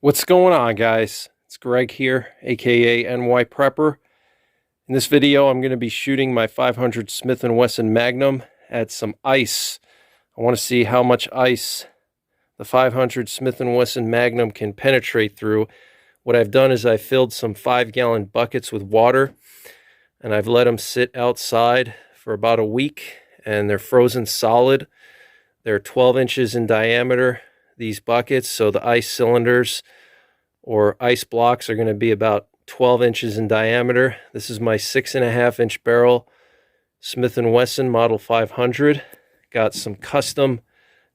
What's going on, guys? It's Greg here, aka NYPrepper. In this video, I'm going to be shooting my 500 Smith & Wesson Magnum at some ice. I want to see how much ice the 500 Smith & Wesson Magnum can penetrate through. What I've done is I filled some 5-gallon buckets with water, and I've let them sit outside for about a week, and they're frozen solid. They're 12 inches in diameter, these buckets, so the ice cylinders or ice blocks are going to be about 12 inches in diameter. This is my 6.5-inch barrel Smith & Wesson Model 500. Got some custom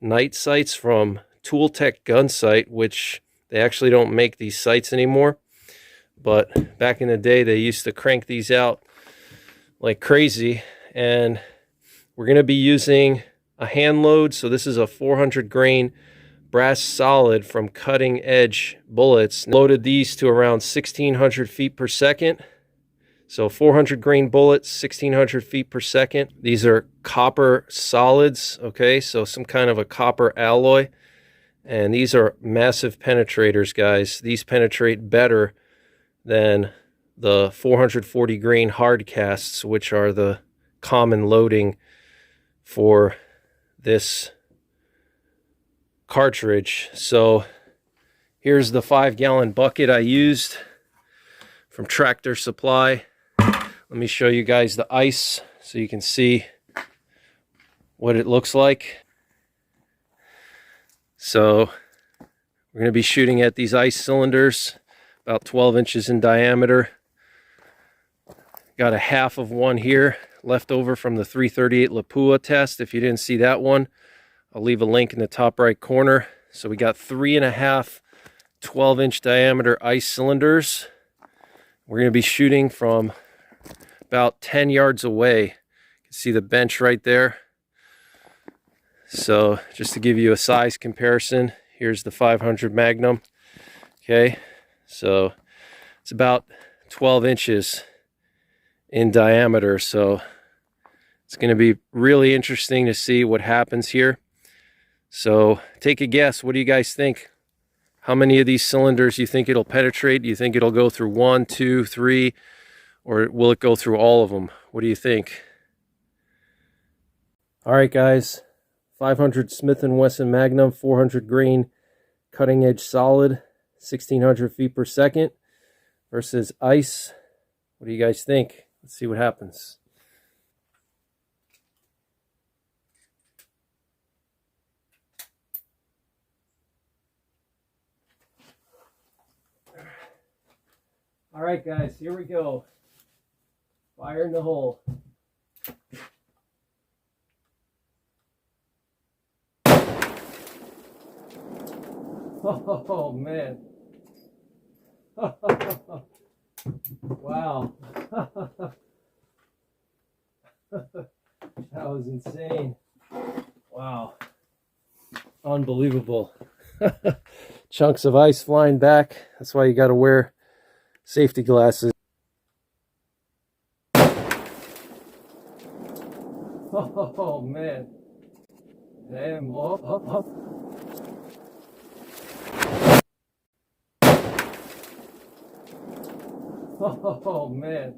night sights from Tooltech Gun Sight, which they actually don't make these sights anymore. But back in the day, they used to crank these out like crazy. And we're going to be using a hand load. So this is a 400 grain brass solid from Cutting Edge bullets. Loaded these to around 1600 feet per second. So 400 grain bullets, 1600 feet per second. These are copper solids, okay? So some kind of a copper alloy. And these are massive penetrators, guys. These penetrate better than the 440 grain hard casts, which are the common loading for this cartridge. So here's the 5-gallon bucket I used from Tractor Supply. Let me show you guys the ice so you can see what it looks like. So we're going to be shooting at these ice cylinders about 12 inches in diameter. Got a half of one here left over from the 338 Lapua test. If you didn't see that one, I'll leave a link in the top right corner. So we got 3.5 12-inch diameter ice cylinders. We're going to be shooting from about 10 yards away. You can see the bench right there. So just to give you a size comparison, here's the 500 Magnum. Okay, so it's about 12 inches in diameter. So it's going to be really interesting to see what happens here. So take a guess. What do you guys think? How many of these cylinders you think it'll penetrate? Do you think it'll go through 1, 2, 3, or will it go through all of them? What do you think? All right, guys. 500 Smith & Wesson Magnum, 400 grain cutting edge solid, 1600 feet per second versus ice. What do you guys think? Let's see what happens. All right, guys, here we go. Fire in the hole. Oh, man. Wow. That was insane. Wow. Unbelievable. Chunks of ice flying back. That's why you got to wear safety glasses. Oh, man. Damn. Oh. Oh, man.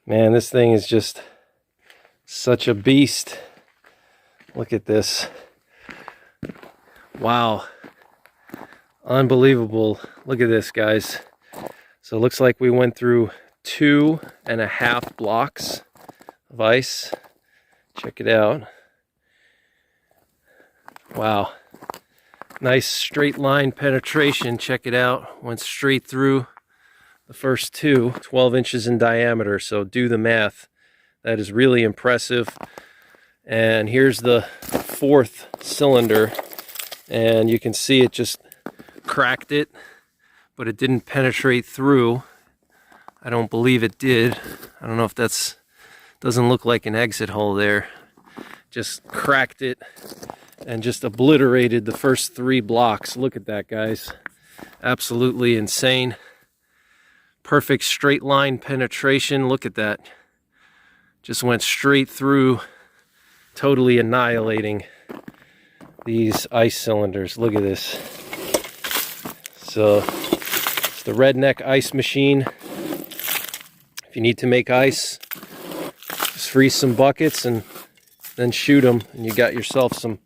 Man, this thing is just such a beast. Look at this. Wow. Unbelievable. Look at this, guys. So it looks like we went through 2.5 blocks of ice. Check it out. Wow. Nice straight line penetration. Check it out. Went straight through the first two, 12 inches in diameter. So do the math. That is really impressive. And here's the fourth cylinder. And you can see it just cracked it, but it didn't penetrate through. I don't believe it did. I don't know if that's, doesn't look like an exit hole there. Just cracked it and just obliterated the first 3 blocks. Look at that, guys. Absolutely insane. Perfect straight line penetration. Look at that. Just went straight through, totally annihilating these ice cylinders. Look at this. So it's the Redneck Ice Machine. If you need to make ice, just freeze some buckets and then shoot them, and you got yourself some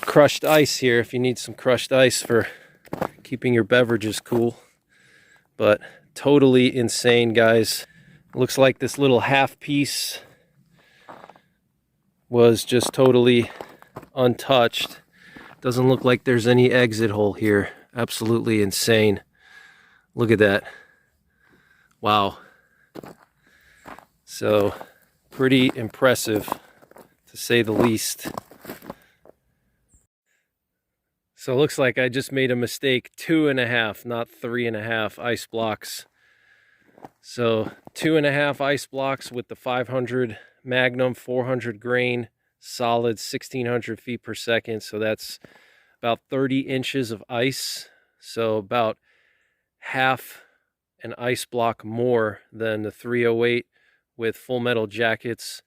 crushed ice here if you need some crushed ice for keeping your beverages cool. But totally insane, guys. Looks like this little half piece was just totally untouched. Doesn't look like there's any exit hole here. Absolutely insane. Look at that. Wow. So pretty impressive, to say the least. So it looks like I just made a mistake. 2.5, not 3.5 ice blocks. So 2.5 ice blocks with the 500 Magnum, 400 grain, solid 1600 feet per second. So that's about 30 inches of ice. So about half an ice block more than the 308 with full metal jackets.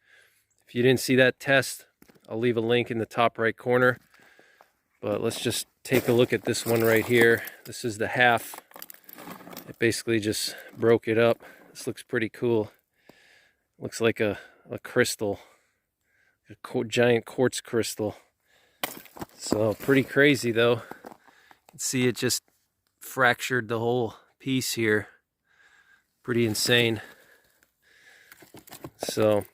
If you didn't see that test, I'll leave a link in the top right corner. But let's just take a look at this one right here. This is the half. It basically just broke it up. This looks pretty cool. Looks like a crystal, a giant quartz crystal. So pretty crazy though. You can see it just fractured the whole piece here. Pretty insane. So